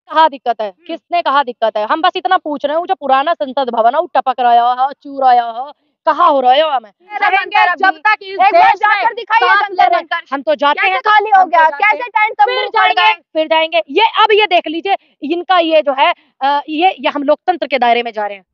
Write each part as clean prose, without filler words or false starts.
कहा दिक्कत है? किसने कहा दिक्कत है? हम बस इतना पूछ रहे हैं, वो जो पुराना संसद भवन है, वो टपक रहा है, चू रहा है, कहाँ हो रहे हो हमें? रहेंगे जब तक इस एक बार देश में जाकर दिखाइए सांस ले जंतर रहे मंतर। हम तो जाते कैसे हैं, खाली हो हम तो गया, जाते कैसे हैं, टेंट तंबू पड़ गए। फिर जाएंगे। ये देख लीजिए, इनका ये जो है ये हम लोकतंत्र के दायरे में जा रहे हैं।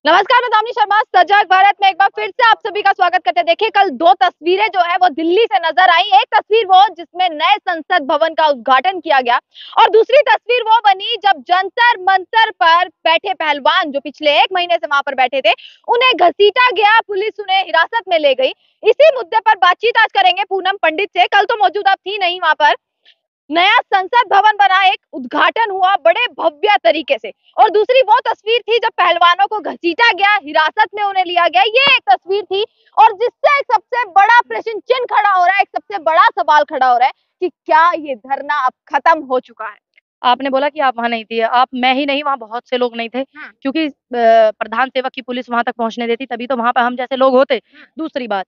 नमस्कार, मैं दामिनी शर्मा सजग भारत में एक बार फिर से आप सभी का स्वागत करते हैं। देखिए, कल दो तस्वीरें जो है वो दिल्ली से नजर आई। एक तस्वीर वो जिसमें नए संसद भवन का उद्घाटन किया गया और दूसरी तस्वीर वो बनी जब जंतर मंतर पर बैठे पहलवान जो पिछले 1 महीने से वहां पर बैठे थे, उन्हें घसीटा गया, पुलिस उन्हें हिरासत में ले गई। इसी मुद्दे पर बातचीत आज करेंगे पूनम पंडित से। कल तो मौजूद आप थी नहीं वहां पर। नया संसद भवन बना, एक उद्घाटन हुआ बड़े भव्य तरीके से, और दूसरी वो तस्वीर थी जब पहलवानों को घसीटा गया, हिरासत में उन्हें लिया गया। ये एक तस्वीर थी और जिससे एक सबसे बड़ा प्रश्न चिन्ह खड़ा हो रहा है, एक सबसे बड़ा सवाल खड़ा हो रहा है कि क्या ये धरना अब खत्म हो चुका है। आपने बोला कि आप वहां नहीं थी, आप, मैं ही नहीं, वहां बहुत से लोग नहीं थे, क्योंकि प्रधान सेवक की पुलिस वहां तक पहुंचने देती, तभी तो वहां पर हम जैसे लोग होते। दूसरी बात,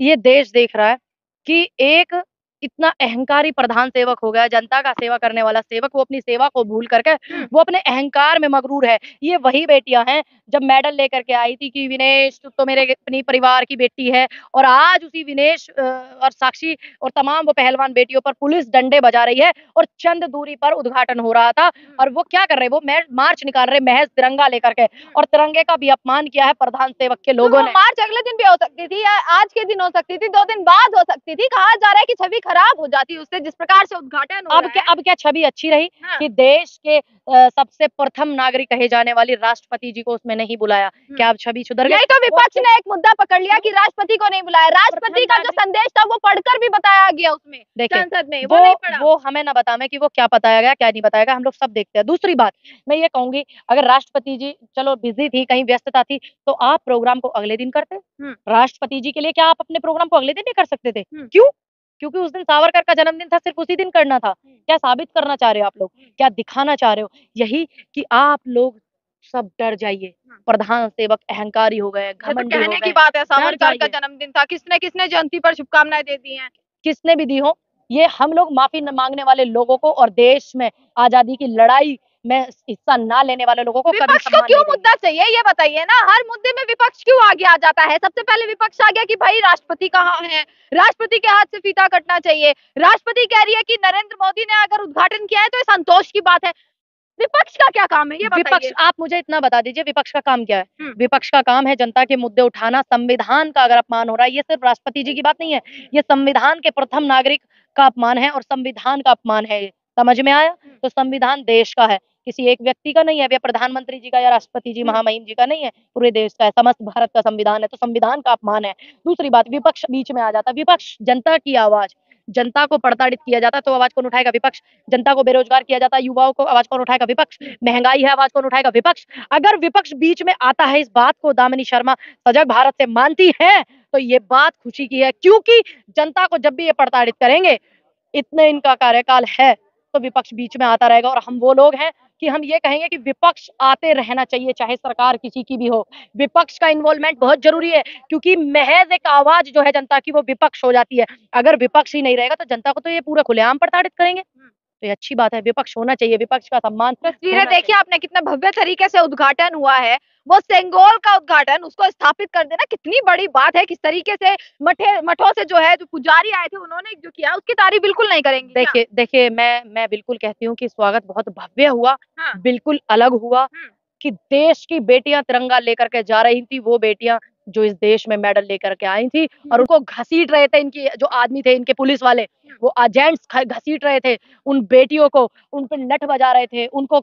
ये देश देख रहा है कि एक इतना अहंकारी प्रधान सेवक हो गया, जनता का सेवा करने वाला सेवक, वो अपनी सेवा को भूल करके वो अपने अहंकार में मगरूर है। ये वही बेटियां हैं जब मेडल लेकर के आई थी कि विनेश तू तो मेरे अपनी परिवार की बेटी है, और आज उसी विनेश और साक्षी और तमाम वो पहलवान बेटियों पर पुलिस डंडे बजा रही है, और चंद दूरी पर उद्घाटन हो रहा था और वो क्या कर रहे, वो मार्च निकाल रहे महज तिरंगा लेकर के, और तिरंगे का भी अपमान किया है प्रधान सेवक के लोगों ने। मार्च अगले दिन भी हो सकती थी या आज के दिन हो सकती थी, 2 दिन बाद हो सकती थी। कहा जा रहा है कि छवि खराब हो जाती उससे, जिस प्रकार से उद्घाटन हो रहा है। अब क्या छवि अच्छी रही कि देश के सबसे प्रथम नागरिक कहे जाने वाली राष्ट्रपति जी को उसमें नहीं बुलाया? क्या अब छवि सुधर गई? नहीं तो विपक्ष ने एक मुद्दा पकड़ लिया कि राष्ट्रपति को नहीं बुलाया। राष्ट्रपति का जो संदेश था वो पढ़कर भी बताया गया उसमें, संसद में वो नहीं पढ़ा। वो हमें ना बतावे कि वो क्या बताया गया क्या नहीं बताया गया, हम लोग सब देखते हैं। दूसरी बात मैं ये कहूंगी, अगर राष्ट्रपति जी चलो बिजी थी, कहीं व्यस्तता थी, तो आप प्रोग्राम को अगले दिन करते। राष्ट्रपति जी के लिए क्या आप अपने प्रोग्राम को अगले दिन नहीं कर सकते थे? क्यों? क्योंकि उस दिन सावरकर का जन्मदिन था, सिर्फ उसी दिन करना था। क्या साबित करना चाह रहे हो आप लोग? क्या दिखाना चाह रहे हो? यही कि आप लोग सब डर जाइए, प्रधान सेवक अहंकारी हो गए, घमंडी हो गए। कहने की बात है, सावरकर का जन्मदिन था, किसने किसने जयंती पर शुभकामनाएं दे दी हैं। किसने भी दी हो, ये हम लोग माफी मांगने वाले लोगों को और देश में आजादी की लड़ाई में हिस्सा ना लेने वाले लोगों को कभी विपक्ष को क्यों मुद्दा चाहिए, ये बताइए ना। हर मुद्दे में विपक्ष क्यों आगे आ जाता है? सबसे पहले विपक्ष आ गया कि भाई राष्ट्रपति कहाँ है, राष्ट्रपति के हाथ से फीता कटना चाहिए। राष्ट्रपति कह रही है कि नरेंद्र मोदी ने अगर उद्घाटन किया है तो ये संतोष की बात है। विपक्ष का क्या काम है, ये विपक्ष, आप मुझे इतना बता दीजिए, विपक्ष का काम क्या है? विपक्ष का काम है जनता के मुद्दे उठाना। संविधान का अगर अपमान हो रहा है, ये सिर्फ राष्ट्रपति जी की बात नहीं है, ये संविधान के प्रथम नागरिक का अपमान है और संविधान का अपमान है। ये समझ में आया? तो संविधान देश का है, किसी एक व्यक्ति का नहीं है, या प्रधानमंत्री जी का या राष्ट्रपति जी महामहिम जी का नहीं है, पूरे देश का है, समस्त भारत का संविधान है, तो संविधान का अपमान है। दूसरी बात, विपक्ष बीच में आ जाता। विपक्ष जनता की आवाज, जनता को प्रताड़ित किया जाता तो आवाज कौन उठाएगा? विपक्ष। जनता को बेरोजगार किया जाता, युवाओं को, आवाज कौन उठाएगा? विपक्ष। महंगाई है, आवाज कौन उठाएगा? विपक्ष। अगर विपक्ष बीच में आता है, इस बात को दामिनी शर्मा सजग भारत से मानती है, तो ये बात खुशी की है, क्योंकि जनता को जब भी ये प्रताड़ित करेंगे, इतने इनका कार्यकाल है, तो विपक्ष बीच में आता रहेगा। और हम वो लोग हैं कि हम ये कहेंगे कि विपक्ष आते रहना चाहिए, चाहे सरकार किसी की भी हो। विपक्ष का इन्वॉल्वमेंट बहुत जरूरी है, क्योंकि महज एक आवाज जो है जनता की, वो विपक्ष हो जाती है। अगर विपक्ष ही नहीं रहेगा तो जनता को तो ये पूरा खुलेआम प्रताड़ित करेंगे। तो ये अच्छी बात है, विपक्ष होना चाहिए, विपक्ष का सम्मान। तस्वीरें देखिए आपने, कितना भव्य तरीके से उद्घाटन हुआ है। वो सेंगोल का उद्घाटन, उसको स्थापित कर देना कितनी बड़ी बात है। किस तरीके से मठों से जो है, जो पुजारी आए थे, उन्होंने जो किया उसकी तारीफ बिल्कुल नहीं करेंगे। देखिए मैं बिल्कुल कहती हूँ कि स्वागत बहुत भव्य हुआ, बिल्कुल अलग हुआ, कि देश की बेटियां तिरंगा लेकर के जा रही थी, वो बेटियां जो इस देश में मेडल लेकर के आई थी, और उनको घसीट रहे थे, इनकी जो आदमी थे, इनके पुलिस वाले, वो जेंट्स घसीट रहे थे उन बेटियों को, उन पर नट बजा रहे थे, उनको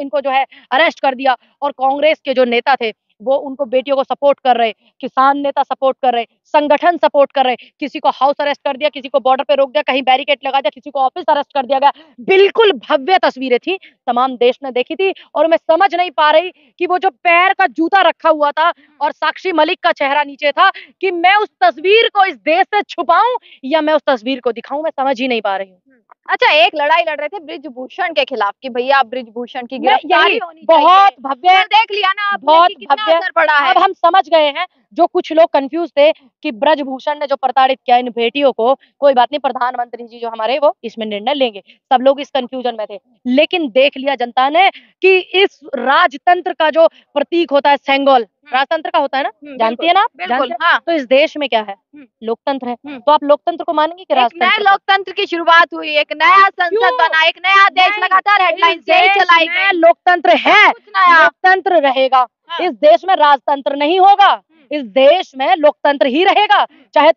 इनको जो है अरेस्ट कर दिया। और कांग्रेस के जो नेता थे, वो उनको बेटियों को सपोर्ट कर रहे, किसान नेता सपोर्ट कर रहे, संगठन सपोर्ट कर रहे, किसी को हाउस अरेस्ट कर दिया, किसी को बॉर्डर पे रोक दिया, कहीं बैरिकेड लगा दिया, किसी को ऑफिस अरेस्ट कर दिया गया। बिल्कुल भव्य तस्वीरें थी, तमाम देश ने देखी थी। और मैं समझ नहीं पा रही कि वो जो पैर का जूता रखा हुआ था और साक्षी मलिक का चेहरा नीचे था, कि मैं उस तस्वीर को इस देश से छुपाऊं या मैं उस तस्वीर को दिखाऊं, मैं समझ ही नहीं पा रही हूँ। अच्छा, एक लड़ाई लड़ रहे थे बृजभूषण के खिलाफ कि भैया बृजभूषण की गिरफ्तारी होनी बहुत चाहिए। भव्य, फिर देख लिया ना आपने बहुत कि कितना भव्य। असर पड़ा है। अब हम समझ गए हैं, जो कुछ लोग कंफ्यूज थे कि ब्रजभूषण ने जो प्रताड़ित किया इन बेटियों को, कोई बात नहीं, प्रधानमंत्री जी जो हमारे वो इसमें निर्णय लेंगे। सब लोग इस कंफ्यूजन में थे, लेकिन देख लिया जनता ने कि इस राजतंत्र का जो प्रतीक होता है सेंगोल, राजतंत्र का होता है ना, जानती है ना आप? बिल्कुल, जानते हैं? हाँ। तो इस देश में क्या है? लोकतंत्र है। तो आप लोकतंत्र को मानेंगे कि एक नए राजतंत्र को? लोकतंत्र की शुरुआत हुई, एक नया संसद क्यों? बना, एक नया देश, नहीं, लगातार इस हेडलाइंस यही देश चलाई में गई। लोकतंत्र है, कुछ नया। लोकतंत्र रहेगा। हाँ। इस देश में राजतंत्र नहीं होगा, इस देश में लोकतंत्र ही रहेगा। चाहे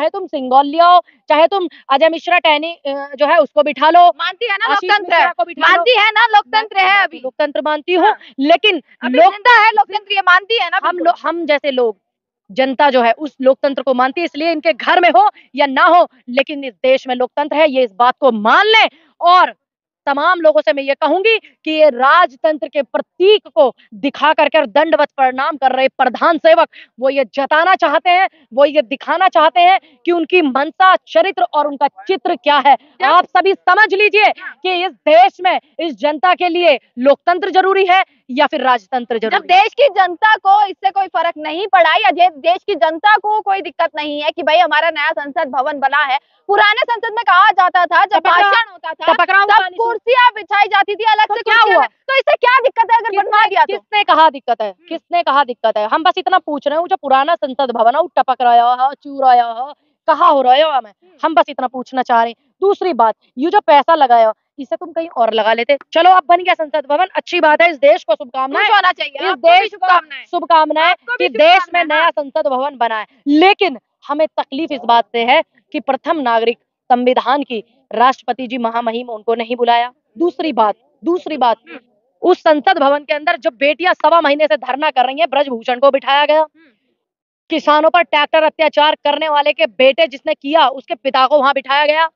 तुम सिंगौल ले आओ, चाहे तुम अजय मिश्रा टहनी जो है उसको बिठा लो, मानती है ना आशीष लोकतंत्र है, मिश्रा को बिठा लो। मानती है ना लोकतंत्र है अभी। लोकतंत्र मानती हूँ, हाँ। लेकिन अभी जिंदा है लोकतंत्र, ये मानती है ना बिल्कुल। हम जैसे लोग, जनता जो है उस लोकतंत्र को मानती है, इसलिए इनके घर में हो या ना हो, लेकिन इस देश में लोकतंत्र है, ये इस बात को मान लें। और तमाम लोगों से मैं ये कहूंगी कि ये राजतंत्र के प्रतीक को दिखा करके और दंडवत प्रणाम कर रहे प्रधान सेवक, वो ये जताना चाहते हैं, वो ये दिखाना चाहते हैं कि उनकी मनसा, चरित्र और उनका चित्र क्या है। आप सभी समझ लीजिए कि इस देश में, इस जनता के लिए लोकतंत्र जरूरी है या फिर राजतंत्र जब जरूरी है। देश की जनता को इससे कोई फर्क नहीं पड़ा या देश की जनता को कोई दिक्कत नहीं है कि भाई हमारा नया संसद भवन बना है, पुराने संसद में कहा जाता था जब भाषण होता था तब कुर्सियां बिछाई जाती थी अलग से, क्या हुआ? तो इससे क्या दिक्कत है अगर बनवा दिया तो? किसने कहा दिक्कत है? किसने कहा दिक्कत है? हम बस इतना पूछ रहे हैं, वो जो पुराना संसद भवन है वो टपक रहा है, चू रहा है, कहाँ हो रहे हो हमें? हम बस इतना पूछना चाह रहे हैं। दूसरी बात, ये जो पैसा लगाया इसे तुम कहीं और लगा लेते। चलो अब बन गया संसद भवन, अच्छी बात है, इस देश को शुभकामनाएं, होना चाहिए, इस देश को शुभकामनाएं कि देश में नया संसद भवन बना है। लेकिन हमें तकलीफ इस बात से है कि प्रथम नागरिक संविधान की राष्ट्रपति जी महामहिम उनको नहीं बुलाया। दूसरी बात, उस संसद भवन के अंदर जब बेटियां 1.25 महीने से धरना कर रही हैं, ब्रजभूषण को बिठाया गया। किसानों पर ट्रैक्टर अत्याचार करने वाले के बेटे जिसने किया, उसके पिता को वहां बिठाया गया,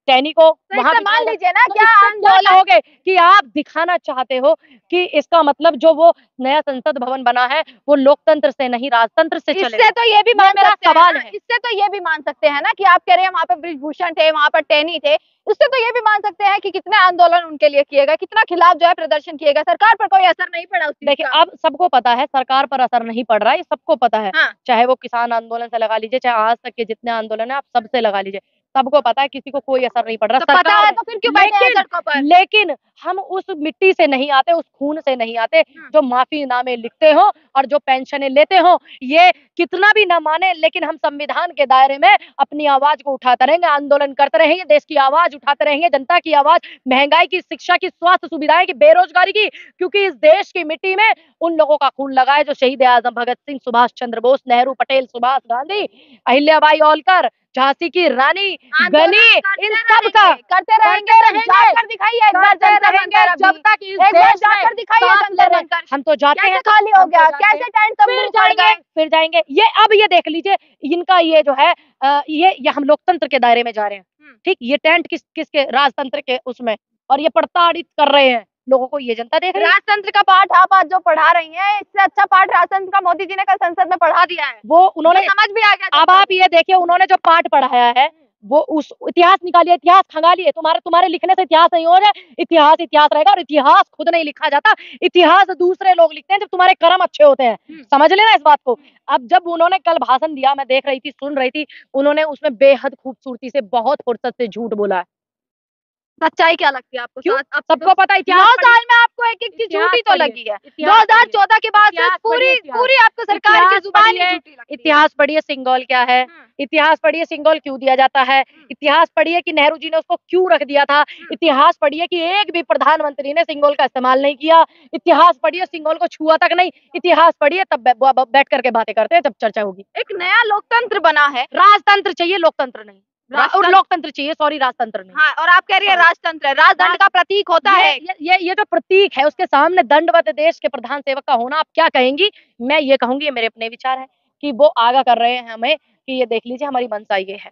टैनी को वहां मान लीजिए ना, तो क्या आंदोलन कहोगे कि आप दिखाना चाहते हो कि इसका मतलब जो वो नया संसद भवन बना है वो लोकतंत्र से नहीं राजतंत्र से चलेगा। इससे तो ये भी मान मेरा सकते सवाल हैं, है, इससे तो ये भी मान सकते हैं ना कि आप कह रहे हैं वहां पे बृजभूषण थे, वहां पर टैनी थे, उससे तो ये भी मान सकते हैं कि कितने आंदोलन उनके लिए किए गए, कितना खिलाफ जो है प्रदर्शन किए गए, सरकार पर कोई असर नहीं पड़ा। देखिए अब सबको पता है सरकार पर असर नहीं पड़ रहा है, ये सबको पता है। चाहे वो किसान आंदोलन से लगा लीजिए, चाहे आज तक के जितने आंदोलन है आप सबसे लगा लीजिए, सबको पता है किसी को कोई असर नहीं पड़ रहा। तो पता है तो फिर क्यों बैठे हैं सड़कों पर? लेकिन हम उस मिट्टी से नहीं आते, उस खून से नहीं आते जो माफीनामे लिखते हो और जो पेंशनें लेते हो। ये कितना भी ना माने, लेकिन हम संविधान के दायरे में अपनी आवाज को उठाते रहेंगे, आंदोलन करते रहेंगे, देश की आवाज उठाते रहेंगे, जनता की आवाज, महंगाई की, शिक्षा की, स्वास्थ्य सुविधाएं की, बेरोजगारी की, क्योंकि इस देश की मिट्टी में उन लोगों का खून लगा है जो शहीद आजम भगत सिंह, सुभाष चंद्र बोस, नेहरू, पटेल, सुभाष गांधी, अहिल्याबाई होलकर, झांसी की रानी, गनी, इन सब का करते रहेंगे, जाकर दिखाइए एक बार जंतर मंतर, जब तक इस देश में दिखाइए जंतर मंतर। हम तो जाते हैं, खाली हो गया, कैसे टेंट फिर जाएंगे। ये अब ये देख लीजिए, इनका ये जो है ये हम लोकतंत्र के दायरे में जा रहे हैं, ठीक, ये टेंट किसके, राजतंत्र के उसमें, और ये प्रताड़ित कर रहे हैं लोगों को, ये जनता देख रही है। राजतंत्र का पाठ आप आज जो पढ़ा रही हैं, इससे अच्छा पाठ राजतंत्र का मोदी जी ने कल संसद में पढ़ा दिया है, वो उन्होंने समझ भी आ गया। अब आप ये देखिए, उन्होंने जो पाठ पढ़ाया है वो उस इतिहास निकालिए, इतिहास खंगालिए, तुम्हारे लिखने से इतिहास नहीं हो जाए, इतिहास रहेगा, और इतिहास खुद नहीं लिखा जाता, इतिहास दूसरे लोग लिखते हैं जब तुम्हारे कर्म अच्छे होते हैं, समझ लेना इस बात को। अब जब उन्होंने कल भाषण दिया, मैं देख रही थी, सुन रही थी, उन्होंने उसमें बेहद खूबसूरती से, बहुत फुर्सत से झूठ बोला है। सच्चाई क्या लगती है आपको? सबको पता है, 9 साल में आपको एक एक चीज झूठी तो लगी है। 2014 के बाद से पूरी आपको सरकार की जुबान ही झूठी लगती है। इतिहास पढ़िए, सिंगोल क्या है, इतिहास पढ़िए, सिंगोल क्यों दिया जाता है, इतिहास पढ़िए कि नेहरू जी ने उसको क्यों रख दिया था, इतिहास पढ़िए कि एक भी प्रधानमंत्री ने सिंगोल का इस्तेमाल नहीं किया, इतिहास पढ़िए, सिंगोल को छुआ तक नहीं, इतिहास पढ़िए, तब बैठ करके बातें करते हैं, जब चर्चा होगी। एक नया लोकतंत्र बना है, राजतंत्र चाहिए, लोकतंत्र नहीं, और लोकतंत्र चाहिए, सॉरी, राजतंत्र नहीं। हाँ, और आप कह रही है राजतंत्र है, राजदंड का प्रतीक होता है। ये जो प्रतीक है, उसके सामने दंडवत देश के प्रधान सेवक का होना, आप क्या कहेंगी? मैं ये कहूंगी, मेरे अपने विचार है कि वो आगा कर रहे हैं हमें कि ये देख लीजिए हमारी मंशा ये है।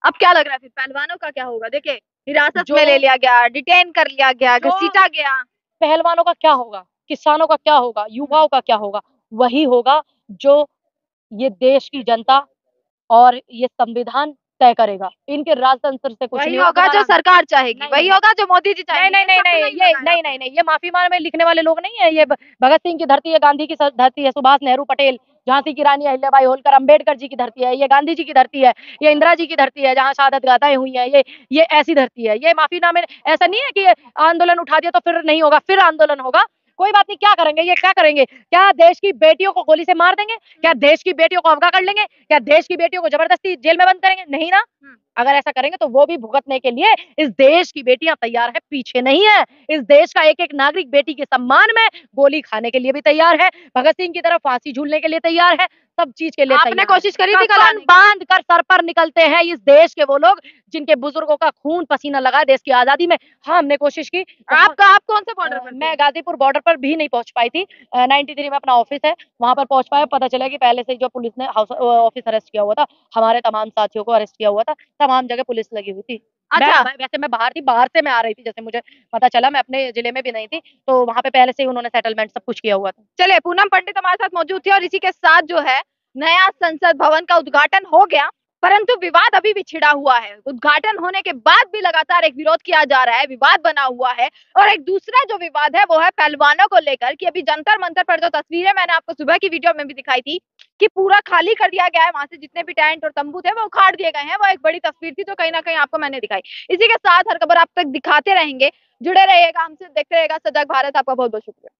अब क्या लग रहा है फिर पहलवानों का क्या होगा? देखिए, हिरासत में ले लिया गया, डिटेन कर लिया गया, घसीटा गया। पहलवानों का क्या होगा, किसानों का क्या होगा, युवाओं का क्या होगा? वही होगा जो ये देश की जनता और ये संविधान तय करेगा। इनके राजतंत्र से कुछ वही नहीं होगा जो तुम्हारा। सरकार चाहेगी, नहीं, वही नहीं, होगा जो मोदी जी नहीं चाहेंगे। नहीं ये नहीं शब्द नहीं नहीं ये लगाया नहीं नहीं नहीं ये माफी मांग में लिखने वाले लोग नहीं है। ये भगत सिंह की धरती है, गांधी की धरती है, सुभाष नेहरू पटेल, झांसी की रानी अहिल्याबाई होलकर, अंबेडकर जी की धरती है, ये गांधी जी की धरती है, ये इंदिरा जी की धरती है, जहाँ शहादत गाथाएं हुई हैं। ये ऐसी धरती है। ये माफीनामे ऐसा नहीं है कि ये आंदोलन उठा दिया तो फिर नहीं होगा, फिर आंदोलन होगा। कोई बात नहीं, क्या करेंगे, ये क्या करेंगे? क्या देश की बेटियों को गोली से मार देंगे? क्या देश की बेटियों को अगवा कर लेंगे? क्या देश की बेटियों को जबरदस्ती जेल में बंद करेंगे? नहीं ना। अगर ऐसा करेंगे तो वो भी भुगतने के लिए इस देश की बेटियां तैयार है, पीछे नहीं है। इस देश का एक एक नागरिक बेटी के सम्मान में गोली खाने के लिए भी तैयार है, भगत सिंह की तरह फांसी झूलने के लिए तैयार है, सब चीज के लिए आपने तैयार कोशिश करी थी कल कफन आने की? बांध कर सर पर निकलते हैं इस देश के वो लोग जिनके बुजुर्गों का खून पसीना लगा है देश की आजादी में। हाँ, हमने कोशिश की। आप कौन से बॉर्डर पर थे? मैं गाजीपुर बॉर्डर पर भी नहीं पहुंच पाई थी। 93 में अपना ऑफिस है, वहां पर पहुंच पाया। पता चला कि पहले से जो पुलिस ने हाउस ऑफिस अरेस्ट किया हुआ था, हमारे तमाम साथियों को अरेस्ट किया हुआ था, तमाम जगह पुलिस लगी हुई थी। अच्छा। वैसे मैं बाहर थी, बाहर से मैं आ रही थी, जैसे मुझे पता चला, मैं अपने जिले में भी नहीं थी, तो वहां पे पहले से ही उन्होंने सेटलमेंट सब कुछ किया हुआ था। चलिए, पूनम पंडित हमारे साथ मौजूद थी और इसी के साथ जो है नया संसद भवन का उद्घाटन हो गया, परंतु विवाद अभी भी छिड़ा हुआ है। उद्घाटन होने के बाद भी लगातार एक विरोध किया जा रहा है, विवाद बना हुआ है। और एक दूसरा जो विवाद है वो है पहलवानों को लेकर कि अभी जंतर मंतर पर जो तस्वीरें मैंने आपको सुबह की वीडियो में भी दिखाई थी कि पूरा खाली कर दिया गया है, वहां से जितने भी टेंट और तंबू थे वो उखाड़ दिए गए हैं। वो एक बड़ी तस्वीर थी जो कहीं ना कहीं आपको मैंने दिखाई। इसी के साथ हर खबर आप तक दिखाते रहेंगे, जुड़े रहिएगा हमसे, देखते रहिएगा सजग भारत। आपका बहुत बहुत शुक्रिया।